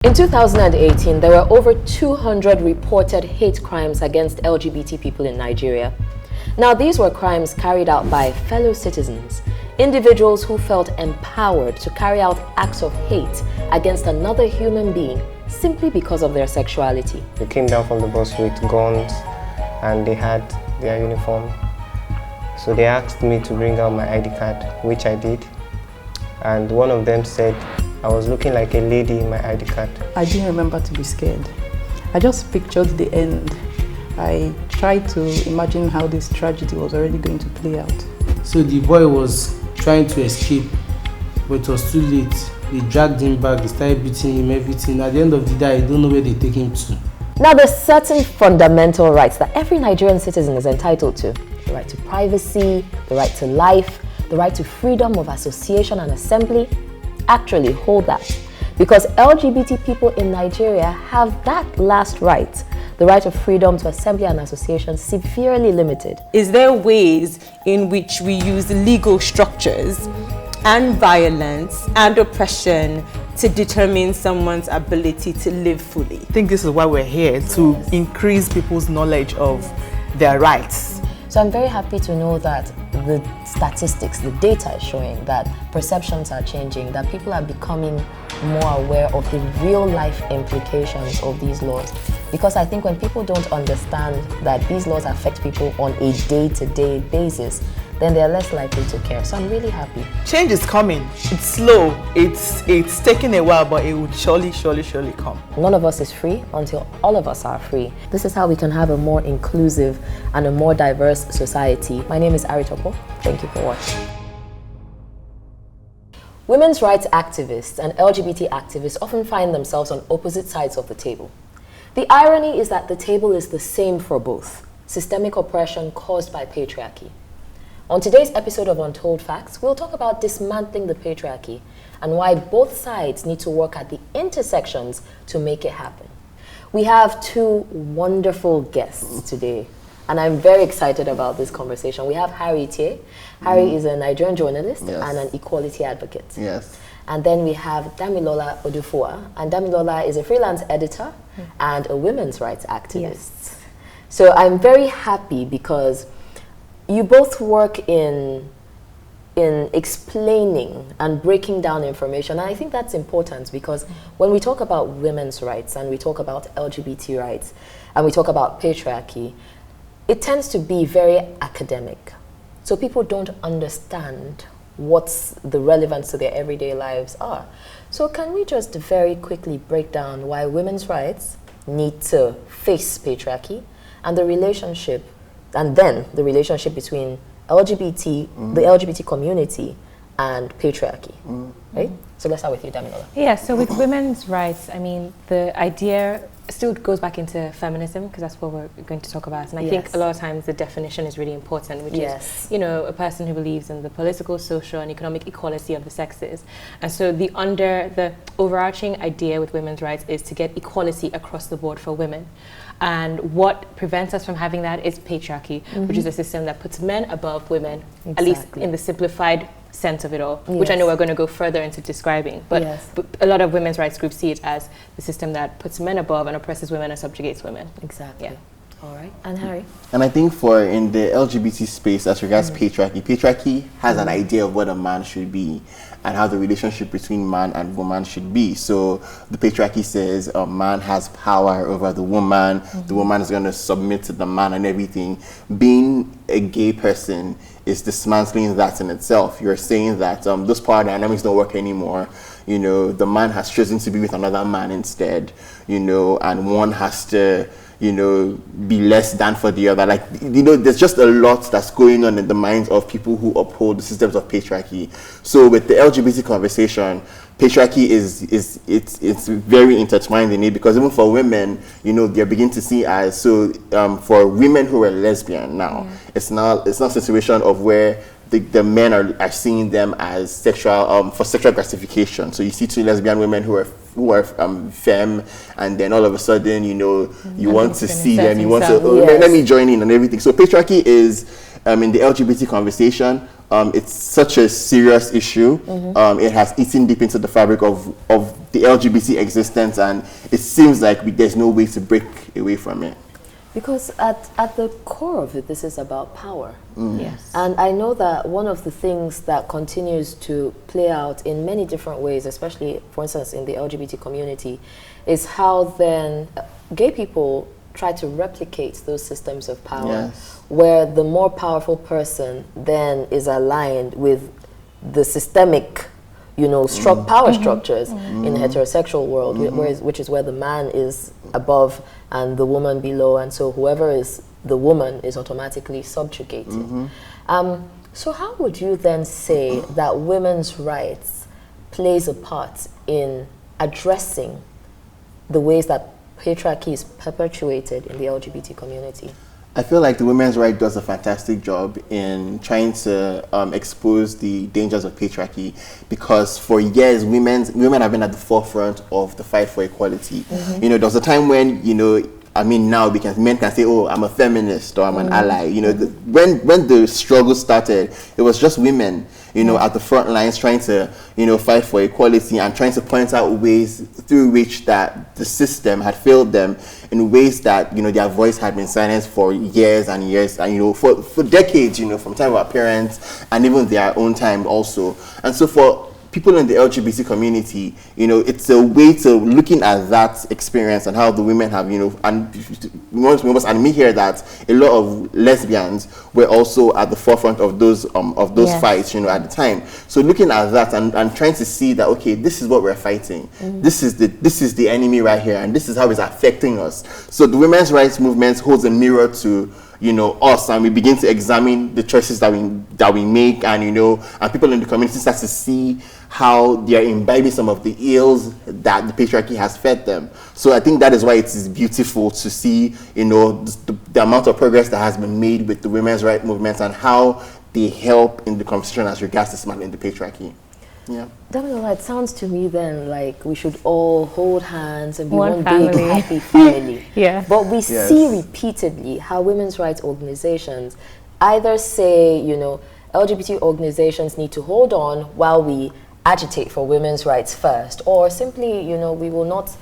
In 2018, there were over 200 reported hate crimes against LGBT people in Nigeria. Now, these were crimes carried out by fellow citizens, individuals who felt empowered to carry out acts of hate against another human being simply because of their sexuality. They came down from the bus with guns and they had their uniform. So they asked me to bring out my ID card, which I did. And one of them said I was looking like a lady in my ID card. I didn't remember to be scared. I just pictured the end. I tried to imagine how this tragedy was already going to play out. So the boy was trying to escape, but it was too late. They dragged him back, they started beating him, everything. At the end of the day, I don't know where they take him to. Now, there's certain fundamental rights that every Nigerian citizen is entitled to. The right to privacy, the right to life, the right to freedom of association and assembly. Actually hold that, because LGBT people in Nigeria have that last right, the right of freedom to assembly and association, severely limited. Is there ways in which we use legal structures and violence and oppression to determine someone's ability to live fully? I think this is why we're here, to increase people's knowledge of their rights. So I'm very happy to know that the statistics, the data is showing that perceptions are changing, that people are becoming more aware of the real life implications of these laws. Because I think when people don't understand that these laws affect people on a day-to-day basis, then they're less likely to care. So I'm really happy. Change is coming. It's slow. It's taking a while, but it will surely come. None of us is free until all of us are free. This is how we can have a more inclusive and a more diverse society. My name is Aritoko. Thank you for watching. Women's rights activists and LGBT activists often find themselves on opposite sides of the table. The irony is that the table is the same for both: systemic oppression caused by patriarchy. On today's episode of Untold Facts, we'll talk about dismantling the patriarchy and why both sides need to work at the intersections to make it happen. We have two wonderful guests today, and I'm very excited about this conversation. We have Harry Itie. Harry is a Nigerian journalist and an equality advocate. Yes. And then we have Damilola Odufuwa, and Damilola is a freelance editor and a women's rights activist. Yes. So I'm very happy because you both work in explaining and breaking down information. And I think that's important because when we talk about women's rights and we talk about LGBT rights and we talk about patriarchy, it tends to be very academic. So people don't understand what's the relevance to their everyday lives are. So can we just very quickly break down why women's rights need to face patriarchy and the relationship, and then the relationship between LGBT, the LGBT community and patriarchy, right? So let's start with you, Damilola. Yeah, so with women's rights, I mean, the idea still goes back into feminism, because that's what we're going to talk about. And I think a lot of times the definition is really important, which is, you know, a person who believes in the political, social, and economic equality of the sexes. And so the overarching idea with women's rights is to get equality across the board for women. And what prevents us from having that is patriarchy, which is a system that puts men above women, at least in the simplified sense of it all, which I know we're going to go further into describing. But a lot of women's rights groups see it as the system that puts men above and oppresses women and subjugates women. Exactly. Yeah. All right. And Harry? And I think in the LGBT space, as regards patriarchy has an idea of what a man should be and how the relationship between man and woman should be. So the patriarchy says a man has power over the woman is going to submit to the man and everything. Being a gay person is dismantling that in itself. You're saying that those power dynamics don't work anymore. You know, the man has chosen to be with another man instead, you know, and one has to, you know, be less than for the other. Like, you know, there's just a lot that's going on in the minds of people who uphold the systems of patriarchy. So with the LGBT conversation, patriarchy it's very intertwined in it, because even for women, you know, they're beginning to see as, so for women who are lesbian now, it's not a situation of where the men are seeing them as sexual for sexual gratification. So you see two lesbian women who are femme, and then all of a sudden, you know, you want to see them, you want to let me join in and everything. So patriarchy is in the LGBT conversation, it's such a serious issue. It has eaten deep into the fabric of the LGBT existence, and it seems like there's no way to break away from it. Because at the core of it, this is about power. Yes. And I know that one of the things that continues to play out in many different ways, especially, for instance, in the LGBT community, is how then gay people try to replicate those systems of power, where the more powerful person then is aligned with the systemic, power structures in the heterosexual world, which is where the man is above and the woman below, and so whoever is the woman is automatically subjugated. So how would you then say that women's rights plays a part in addressing the ways that patriarchy is perpetuated in the LGBT community? I feel like the women's right does a fantastic job in trying to expose the dangers of patriarchy, because for years women have been at the forefront of the fight for equality. There was a time when now men can say, oh, I'm a feminist or I'm an ally. When the struggle started, it was just women at the front lines trying to fight for equality and trying to point out ways through which that the system had failed them, in ways that their voice had been silenced for years and years, and for decades, from time of our parents and even their own time also. And so for people in the LGBT community, it's a way to looking at that experience and how the women have, and we must admit here that a lot of lesbians were also at the forefront of those fights, at the time. So looking at that and trying to see that, okay, this is what we're fighting. This is the enemy right here, and this is how it's affecting us. So the women's rights movement holds a mirror to us, and we begin to examine the choices that we make, and and people in the community start to see how they are imbibing some of the ills that the patriarchy has fed them. So I think that is why it is beautiful to see the amount of progress that has been made with the women's rights movement and how they help in the conversation as regards dismantling the patriarchy. Yeah. Dami, it sounds to me then like we should all hold hands and be one family. big happy family. Yeah. But we see repeatedly how women's rights organizations either say, LGBT organizations need to hold on while we agitate for women's rights first, or simply, we will not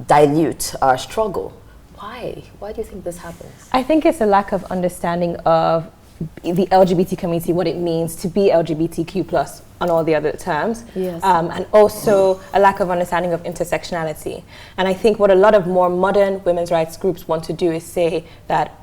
dilute our struggle. Why? Why do you think this happens? I think it's a lack of understanding of the LGBT community, what it means to be LGBTQ plus on all the other terms, and also a lack of understanding of intersectionality. And I think what a lot of more modern women's rights groups want to do is say that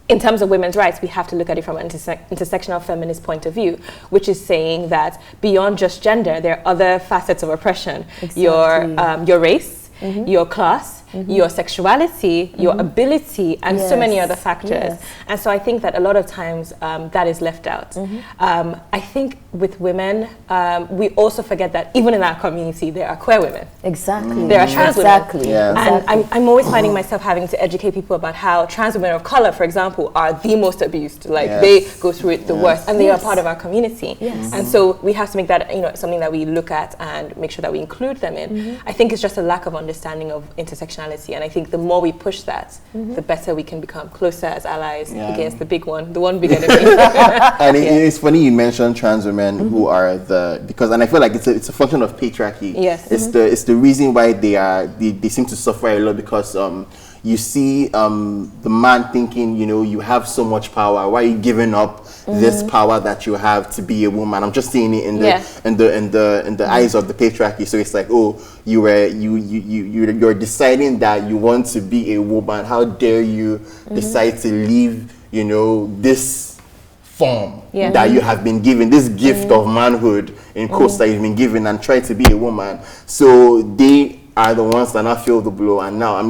in terms of women's rights, we have to look at it from an intersectional feminist point of view, which is saying that beyond just gender, there are other facets of oppression. Exactly. Your race, your class, your sexuality, your ability, and so many other factors. And so I think that a lot of times that is left out. I think with women, we also forget that even in our community, there are queer women. Exactly. There are trans women. And I'm always finding myself having to educate people about how trans women of color, for example, are the most abused. Like they go through it the worst, and they are part of our community. And so we have to make that something that we look at and make sure that we include them in. I think it's just a lack of understanding of intersectionality. And I think the more we push that, the better we can become closer as allies against the one big enemy. And it's funny you mentioned trans women who are and I feel like it's a function of patriarchy. Yes. It's the reason why they seem to suffer a lot, because you see the man thinking, you have so much power. Why are you giving up this power that you have to be a woman? I'm just seeing it in the eyes of the patriarchy. So it's like, oh, you're deciding that you want to be a woman. How dare you decide to leave, this form that you have been given, this gift of manhood in quotes that you've been given, and try to be a woman. So they are the ones that now feel the blow. And now,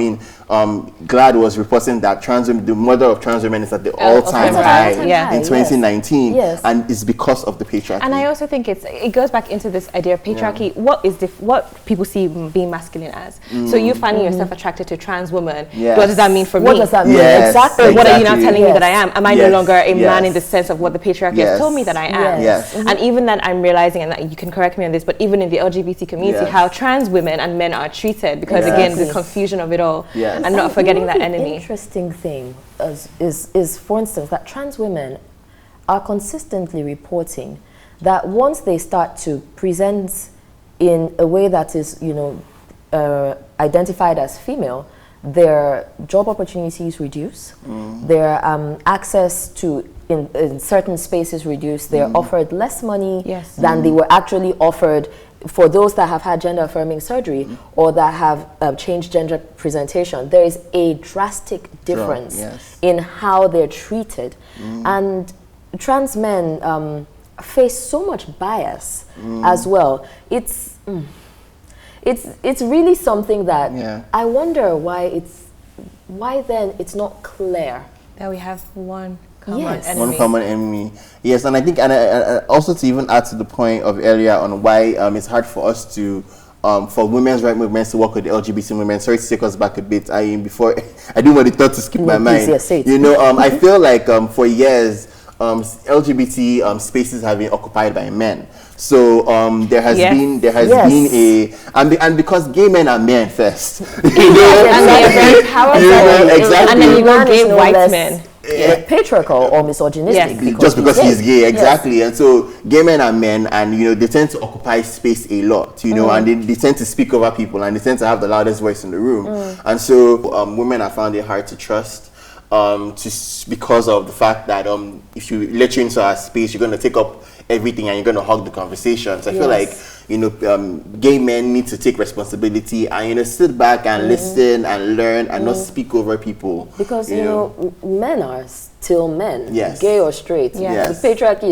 GLAAD was reporting that the murder of trans women is at the all-time high in 2019, and it's because of the patriarchy. And I also think it goes back into this idea of patriarchy. What people see being masculine as. So you finding yourself attracted to a trans woman, what does that mean for me? What does that mean? Exactly. What are you now telling me that I am? Am I no longer a man in the sense of what the patriarchy has told me that I am? And even then, I'm realizing, and that you can correct me on this, but even in the LGBT community, how trans women and men are treated, because again, the confusion of it all. and not forgetting that enemy. The interesting thing is, for instance, that trans women are consistently reporting that once they start to present in a way that is, identified as female, their job opportunities reduce, their access to in certain spaces reduce, they're offered less money than they were actually offered for those that have had gender-affirming surgery or that have changed gender presentation. There is a drastic difference in how they're treated. And trans men face so much bias as well. It's really something that I wonder why then it's not clear that we have one common enemy. One common enemy. Yes, and I think, and also to even add to the point of earlier on why it's hard for us to, for women's rights movements to work with the LGBT movement. Sorry to take us back a bit. Before I didn't want the thought to skip my mind. I feel like for years, LGBT spaces have been occupied by men. So there has been and because gay men are men first, and they're very powerful, exactly. And then you go gay white men. Patriarchal or misogynistic just because he's gay, exactly. And so gay men are men, and they tend to occupy space a lot, and they tend to speak over people, and they tend to have the loudest voice in the room. And so women have found it hard to trust because of the fact that if you let you into our space, you're going to take up everything and you're going to hog the conversation. So I feel like gay men need to take responsibility and sit back and listen and learn and not speak over people, because men are still men, gay or straight. The patriarchy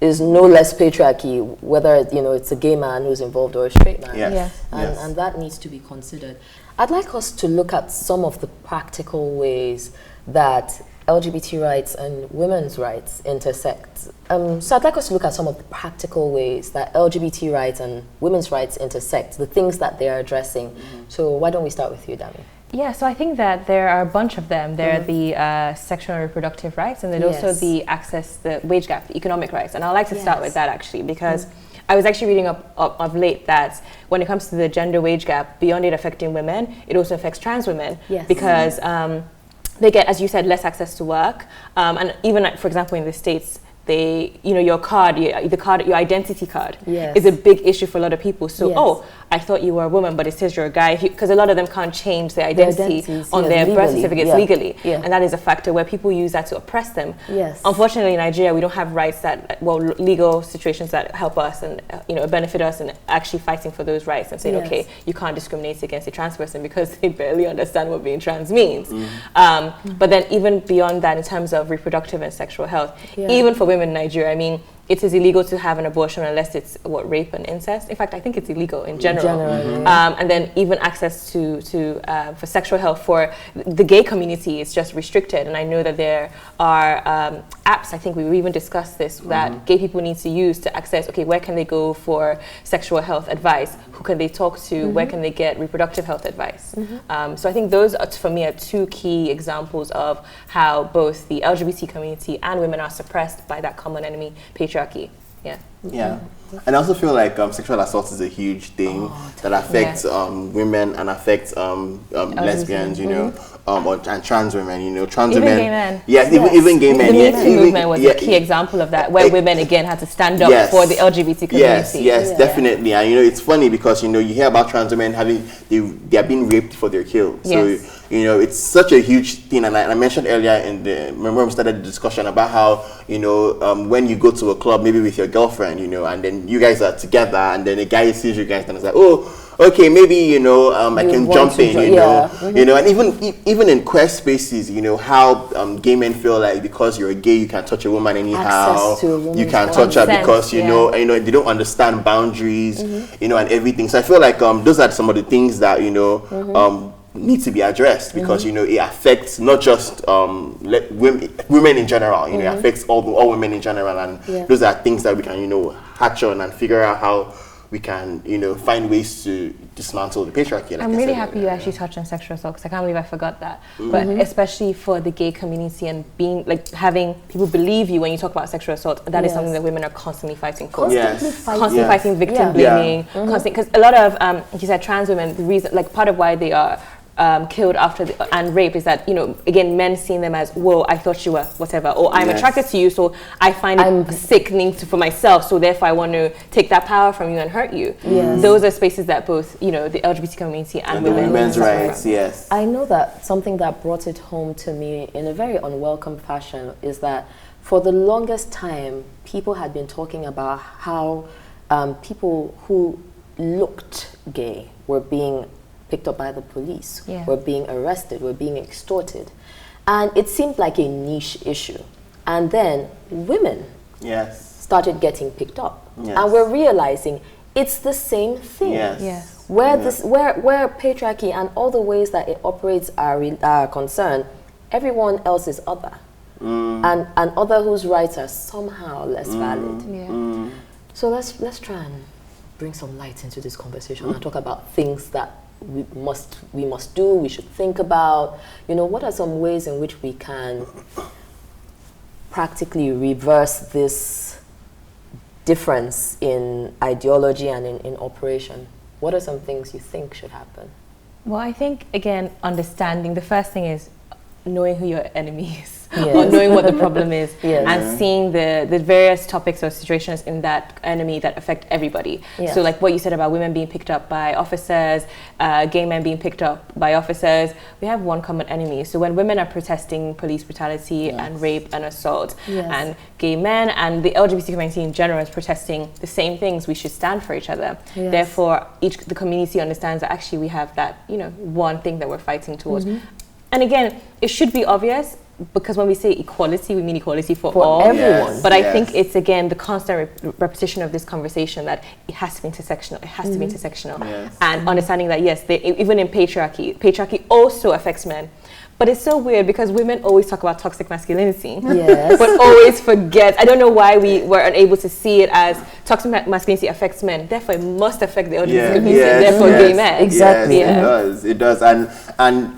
is no less patriarchy whether it's a gay man who's involved or a straight man. And that needs to be considered. I'd like us to look at some of the practical ways that LGBT rights and women's rights intersect. So I'd like us to look at some of the practical ways that LGBT rights and women's rights intersect, the things that they're addressing. So why don't we start with you, Dami? Yeah, so I think that there are a bunch of them. There are the sexual and reproductive rights, and then also the the wage gap, the economic rights. And I'd like to start with that actually, because I was actually reading up of late that when it comes to the gender wage gap, beyond it affecting women, it also affects trans women because they get, as you said, less access to work. And even, for example, in the States, your card, your identity card is a big issue for a lot of people. So, I thought you were a woman, but it says you're a guy, because a lot of them can't change their identity on their birth certificates legally. And that is a factor where people use that to oppress them. Unfortunately, in Nigeria, we don't have rights legal situations that help us and benefit us in actually fighting for those rights and saying, okay, you can't discriminate against a trans person because they barely understand what being trans means. But then even beyond that, in terms of reproductive and sexual health, even for women in Nigeria, I mean, it is illegal to have an abortion unless it's rape and incest. In fact, I think it's illegal in general. And then even access to for sexual health for the gay community is just restricted. And I know that there are apps, I think we even discussed this, that gay people need to use to access, where can they go for sexual health advice? Who can they talk to? Where can they get reproductive health advice? So I think those, for me, are two key examples of how both the LGBT community and women are suppressed by that common enemy, patriarchy. And I also feel like sexual assault is a huge thing that affects women and affects lesbians, and trans women, trans even women. Gay men. Even gay men. The Me Too movement was a key example of that, where women again had to stand up for the LGBT community. Definitely. And it's funny because you hear about trans women they are being raped before they're killed. So it's such a huge thing. And I mentioned earlier remember we started the discussion about how when you go to a club maybe with your girlfriend, and then you guys are together, and then a guy sees you guys and is like, oh, okay, maybe I can jump in, and even in queer spaces, how gay men feel like because you're gay you can touch a woman anyhow, you can touch her because they don't understand boundaries, and everything. So I feel like those are some of the things that need to be addressed because it affects not just women in general. It affects all women in general, and those are things that we can hatch on and figure out how we can find ways to dismantle the patriarchy. Like I'm really happy you actually touched on sexual assault, because I can't believe I forgot that. But especially for the gay community and being having people believe you when you talk about sexual assault, that is something that women are constantly fighting for. Constantly fighting victim blaming, because a lot of like you said, trans women, the reason, part of why they are killed and raped is that, again, men seeing them as, whoa, I thought you were whatever, or I'm attracted to you, so I find it sickening for myself, so therefore I want to take that power from you and hurt you. Yes. Those are spaces that both, the LGBT community and women's rights, yes. I know that something that brought it home to me in a very unwelcome fashion is that for the longest time, people had been talking about how people who looked gay were being picked up by the police, were being arrested, were being extorted. And it seemed like a niche issue. And then women started getting picked up. Yes. And we're realizing it's the same thing. Yes. Where patriarchy and all the ways that it operates are concerned, everyone else is other. And other whose rights are somehow less valid. So let's try and bring some light into this conversation and talk about things that we must do, we should think about. What are some ways in which we can practically reverse this difference in ideology and in operation? What are some things you think should happen? Well, I think, again, understanding, the first thing is knowing who your enemy is. Or knowing what the problem is, and seeing the various topics or situations in that enemy that affect everybody. So like what you said about women being picked up by officers, gay men being picked up by officers, we have one common enemy. So when women are protesting police brutality and rape and assault, and gay men and the LGBT community in general is protesting the same things, we should stand for each other. Therefore, the community understands that actually we have that, one thing that we're fighting towards. And again, it should be obvious, because when we say equality, we mean equality for all. Everyone. But I think it's, again, the constant repetition of this conversation that it has to be intersectional, it has to be intersectional. And understanding that, yes, even in patriarchy also affects men. But it's so weird because women always talk about toxic masculinity, but always forget. I don't know why we were unable to see it as toxic masculinity affects men. Therefore, it must affect the LGBT community, and therefore gay men. Exactly. It does. And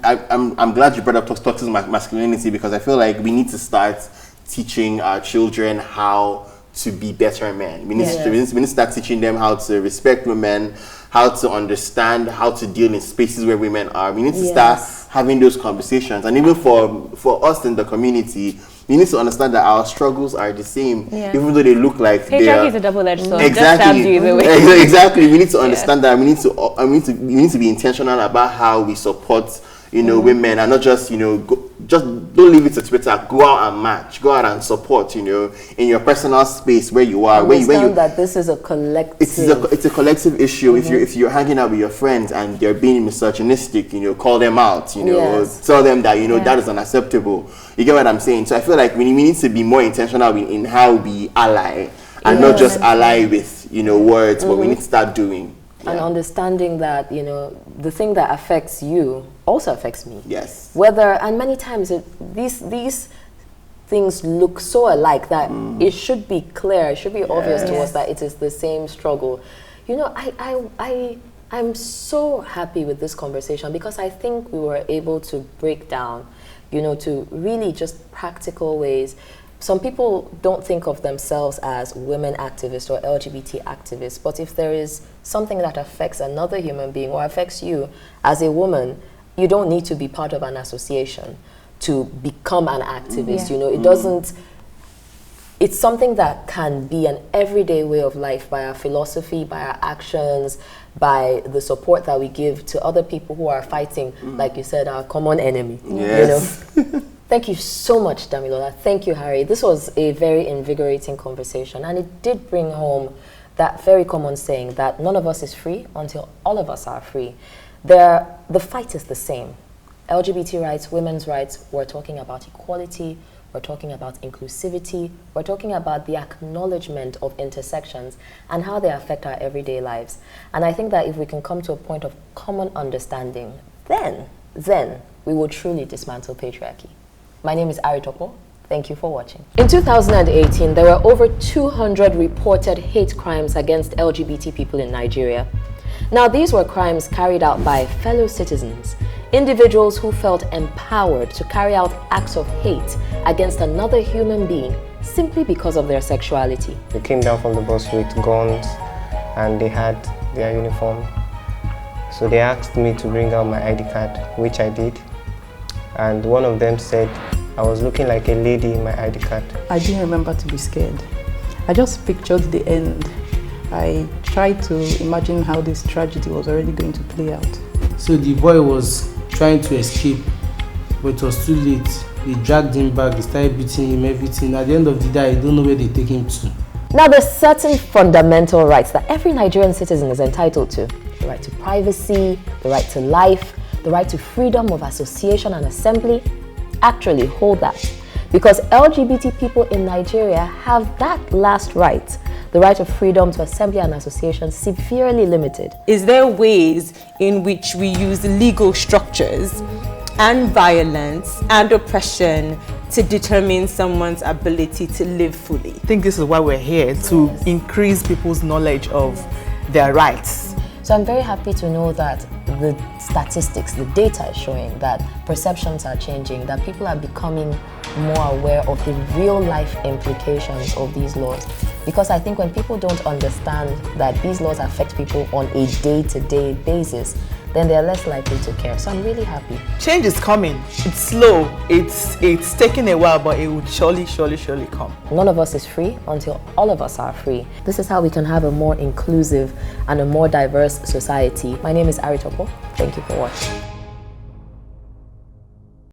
I'm glad you brought up toxic masculinity, because I feel like we need to start teaching our children how to be better men. We need to start teaching them how to respect women, how to understand how to deal in spaces where women are. We need to start having those conversations. And even for us in the community, we need to understand that our struggles are the same, even though they look like patriarchy is a double-edged sword. Exactly. Just exactly. We need to understand that. We need to be intentional about how we support women, and not just just don't leave it to Twitter. Go out and march. Go out and support. In your personal space where you are. Understand that this is a collective. It's a collective issue. If you're hanging out with your friends and they're being misogynistic, call them out. Tell them that that is unacceptable. You get what I'm saying? So I feel like we need to be more intentional in how we ally, and not just ally with words, but we need to start doing. And understanding that, the thing that affects you also affects me. Yes. And many times these things look so alike that it should be clear, it should be obvious to us that it is the same struggle. I'm so happy with this conversation, because I think we were able to break down, to really just practical ways. Some people don't think of themselves as women activists or LGBT activists, but if there is something that affects another human being or affects you as a woman, you don't need to be part of an association to become an activist. It doesn't, it's something that can be an everyday way of life by our philosophy, by our actions, by the support that we give to other people who are fighting, like you said, our common enemy. Thank you so much, Damilola. Thank you, Harry. This was a very invigorating conversation, and it did bring home that very common saying that none of us is free until all of us are free. The fight is the same. LGBT rights, women's rights, we're talking about equality, we're talking about inclusivity, we're talking about the acknowledgement of intersections and how they affect our everyday lives. And I think that if we can come to a point of common understanding, then we will truly dismantle patriarchy. My name is Aritoko. Thank you for watching. In 2018, there were over 200 reported hate crimes against LGBT people in Nigeria. Now, these were crimes carried out by fellow citizens, individuals who felt empowered to carry out acts of hate against another human being simply because of their sexuality. They came down from the bus with guns and they had their uniform. So they asked me to bring out my ID card, which I did. And one of them said I was looking like a lady in my ID card. I didn't remember to be scared. I just pictured the end. I tried to imagine how this tragedy was already going to play out. So the boy was trying to escape, but it was too late. They dragged him back, they started beating him, everything. At the end of the day, I don't know where they take him to. Now, there's certain fundamental rights that every Nigerian citizen is entitled to. The right to privacy, the right to life, the right to freedom of association and assembly. Actually, hold that. Because LGBT people in Nigeria have that last right, the right of freedom to assembly and association, severely limited. Is there ways in which we use legal structures and violence and oppression to determine someone's ability to live fully? I think this is why we're here, to increase people's knowledge of their rights. So I'm very happy to know that the statistics, the data is showing that perceptions are changing, that people are becoming more aware of the real life implications of these laws. Because I think when people don't understand that these laws affect people on a day-to-day basis, then they're less likely to care. So I'm really happy. Change is coming. It's slow. It's taking a while, but it will surely come. None of us is free until all of us are free. This is how we can have a more inclusive and a more diverse society. My name is Itie. Thank you for watching.